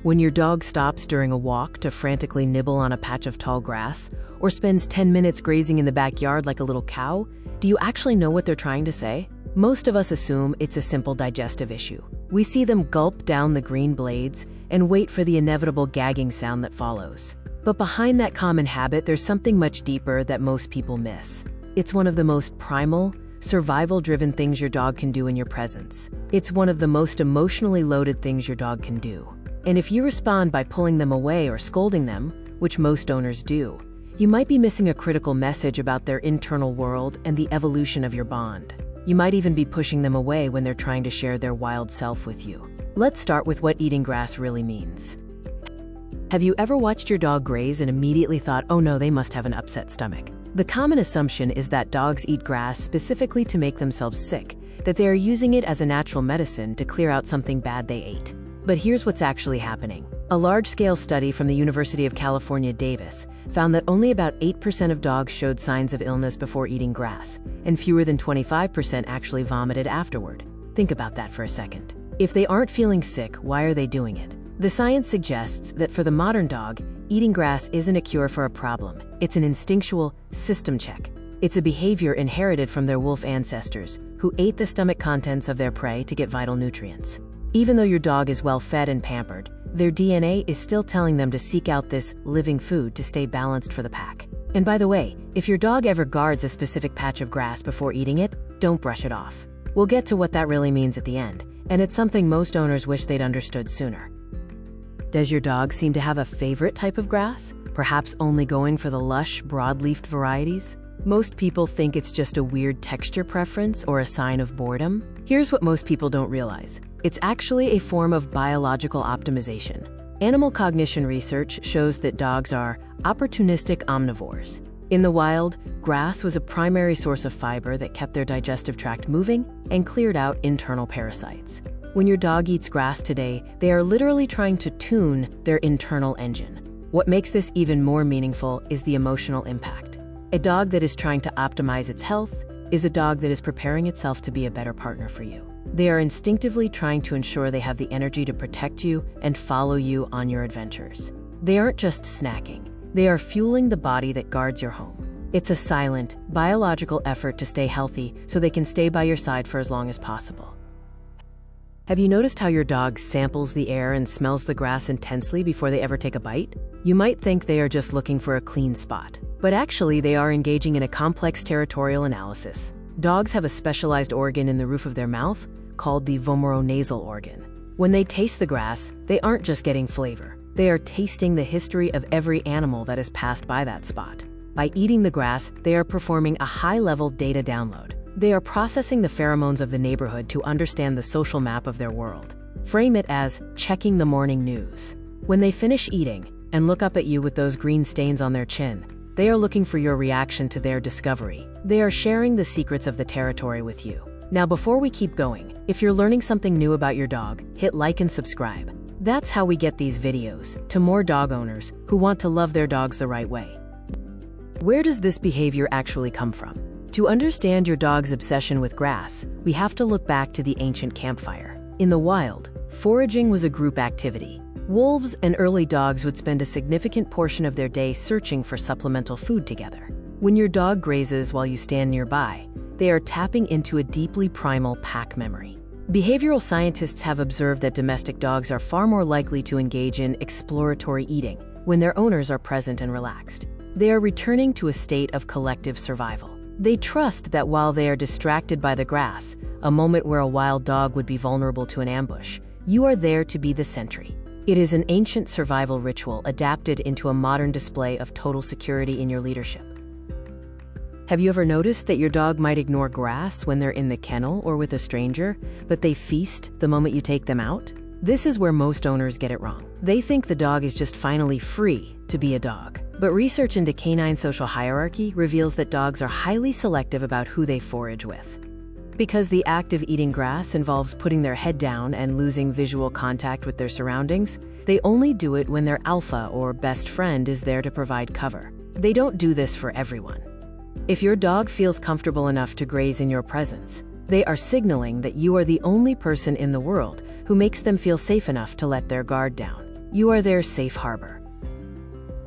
When your dog stops during a walk to frantically nibble on a patch of tall grass, or spends 10 minutes grazing in the backyard like a little cow, do you actually know what they're trying to say? Most of us assume it's a simple digestive issue. We see them gulp down the green blades and wait for the inevitable gagging sound that follows. But behind that common habit, there's something much deeper that most people miss. It's one of the most primal, survival-driven things your dog can do in your presence. It's one of the most emotionally loaded things your dog can do. And if you respond by pulling them away or scolding them, which most owners do, you might be missing a critical message about their internal world and the evolution of your bond. You might even be pushing them away when they're trying to share their wild self with you. Let's start with what eating grass really means. Have you ever watched your dog graze and immediately thought, oh no, they must have an upset stomach? The common assumption is that dogs eat grass specifically to make themselves sick, that they are using it as a natural medicine to clear out something bad they ate. But here's what's actually happening. A large-scale study from the University of California, Davis, found that only about 8% of dogs showed signs of illness before eating grass, and fewer than 25% actually vomited afterward. Think about that for a second. If they aren't feeling sick, why are they doing it? The science suggests that for the modern dog, eating grass isn't a cure for a problem. It's an instinctual system check. It's a behavior inherited from their wolf ancestors, who ate the stomach contents of their prey to get vital nutrients. Even though your dog is well fed and pampered, their DNA is still telling them to seek out this living food to stay balanced for the pack. And by the way, if your dog ever guards a specific patch of grass before eating it, don't brush it off. We'll get to what that really means at the end, and it's something most owners wish they'd understood sooner. Does your dog seem to have a favorite type of grass? Perhaps only going for the lush, broad-leafed varieties? Most people think it's just a weird texture preference or a sign of boredom. Here's what most people don't realize. It's actually a form of biological optimization. Animal cognition research shows that dogs are opportunistic omnivores. In the wild, grass was a primary source of fiber that kept their digestive tract moving and cleared out internal parasites. When your dog eats grass today, they are literally trying to tune their internal engine. What makes this even more meaningful is the emotional impact. A dog that is trying to optimize its health is a dog that is preparing itself to be a better partner for you. They are instinctively trying to ensure they have the energy to protect you and follow you on your adventures. They aren't just snacking. They are fueling the body that guards your home. It's a silent, biological effort to stay healthy so they can stay by your side for as long as possible. Have you noticed how your dog samples the air and smells the grass intensely before they ever take a bite? You might think they are just looking for a clean spot, but actually they are engaging in a complex territorial analysis. Dogs have a specialized organ in the roof of their mouth called the vomeronasal organ. When they taste the grass, they aren't just getting flavor. They are tasting the history of every animal that has passed by that spot. By eating the grass, they are performing a high-level data download. They are processing the pheromones of the neighborhood to understand the social map of their world. Frame it as checking the morning news. When they finish eating and look up at you with those green stains on their chin, they are looking for your reaction to their discovery. They are sharing the secrets of the territory with you. Now, before we keep going, if you're learning something new about your dog, hit like and subscribe. That's how we get these videos to more dog owners who want to love their dogs the right way. Where does this behavior actually come from? To understand your dog's obsession with grass, we have to look back to the ancient campfire. In the wild, foraging was a group activity. Wolves and early dogs would spend a significant portion of their day searching for supplemental food together. When your dog grazes while you stand nearby, they are tapping into a deeply primal pack memory. Behavioral scientists have observed that domestic dogs are far more likely to engage in exploratory eating when their owners are present and relaxed. They are returning to a state of collective survival. They trust that while they are distracted by the grass, a moment where a wild dog would be vulnerable to an ambush, you are there to be the sentry. It is an ancient survival ritual adapted into a modern display of total security in your leadership. Have you ever noticed that your dog might ignore grass when they're in the kennel or with a stranger, but they feast the moment you take them out? This is where most owners get it wrong. They think the dog is just finally free to be a dog. But research into canine social hierarchy reveals that dogs are highly selective about who they forage with. Because the act of eating grass involves putting their head down and losing visual contact with their surroundings, they only do it when their alpha or best friend is there to provide cover. They don't do this for everyone. If your dog feels comfortable enough to graze in your presence, they are signaling that you are the only person in the world who makes them feel safe enough to let their guard down. You are their safe harbor.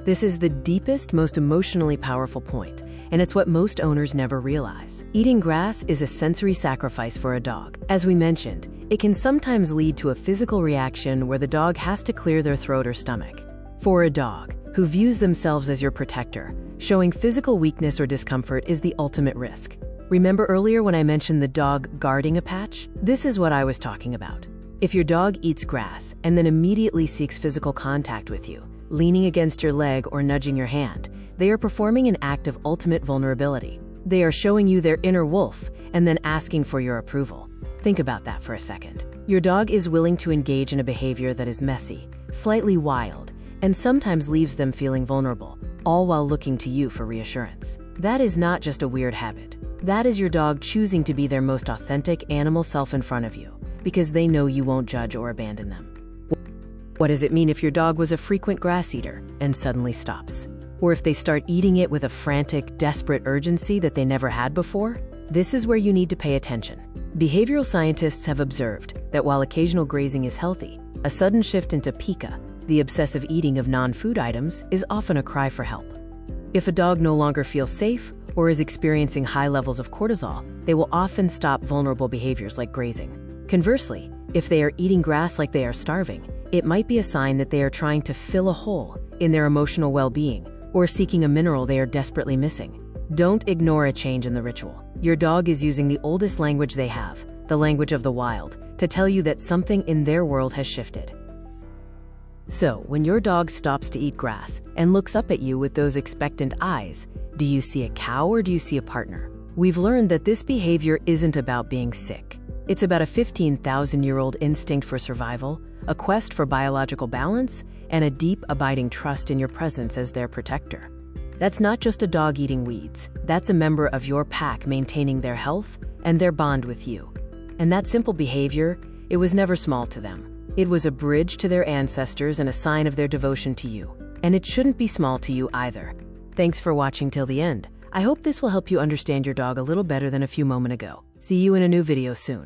This is the deepest, most emotionally powerful point, and it's what most owners never realize. Eating grass is a sensory sacrifice for a dog. As we mentioned, it can sometimes lead to a physical reaction where the dog has to clear their throat or stomach. For a dog who views themselves as your protector, showing physical weakness or discomfort is the ultimate risk. Remember earlier when I mentioned the dog guarding a patch? This is what I was talking about. If your dog eats grass and then immediately seeks physical contact with you, leaning against your leg or nudging your hand, they are performing an act of ultimate vulnerability. They are showing you their inner wolf and then asking for your approval. Think about that for a second. Your dog is willing to engage in a behavior that is messy, slightly wild, and sometimes leaves them feeling vulnerable, all while looking to you for reassurance. That is not just a weird habit. That is your dog choosing to be their most authentic animal self in front of you, because they know you won't judge or abandon them. What does it mean if your dog was a frequent grass eater and suddenly stops? Or if they start eating it with a frantic, desperate urgency that they never had before? This is where you need to pay attention. Behavioral scientists have observed that while occasional grazing is healthy, a sudden shift into pica, the obsessive eating of non-food items, is often a cry for help. If a dog no longer feels safe or is experiencing high levels of cortisol, they will often stop vulnerable behaviors like grazing. Conversely, if they are eating grass like they are starving, it might be a sign that they are trying to fill a hole in their emotional well-being or seeking a mineral they are desperately missing. Don't ignore a change in the ritual. Your dog is using the oldest language they have, the language of the wild, to tell you that something in their world has shifted. So, when your dog stops to eat grass and looks up at you with those expectant eyes, do you see a cow or do you see a partner? We've learned that this behavior isn't about being sick. It's about a 15,000-year-old instinct for survival, a quest for biological balance, and a deep, abiding trust in your presence as their protector. That's not just a dog eating weeds. That's a member of your pack maintaining their health and their bond with you. And that simple behavior, it was never small to them. It was a bridge to their ancestors and a sign of their devotion to you. And it shouldn't be small to you either. Thanks for watching till the end. I hope this will help you understand your dog a little better than a few moments ago. See you in a new video soon.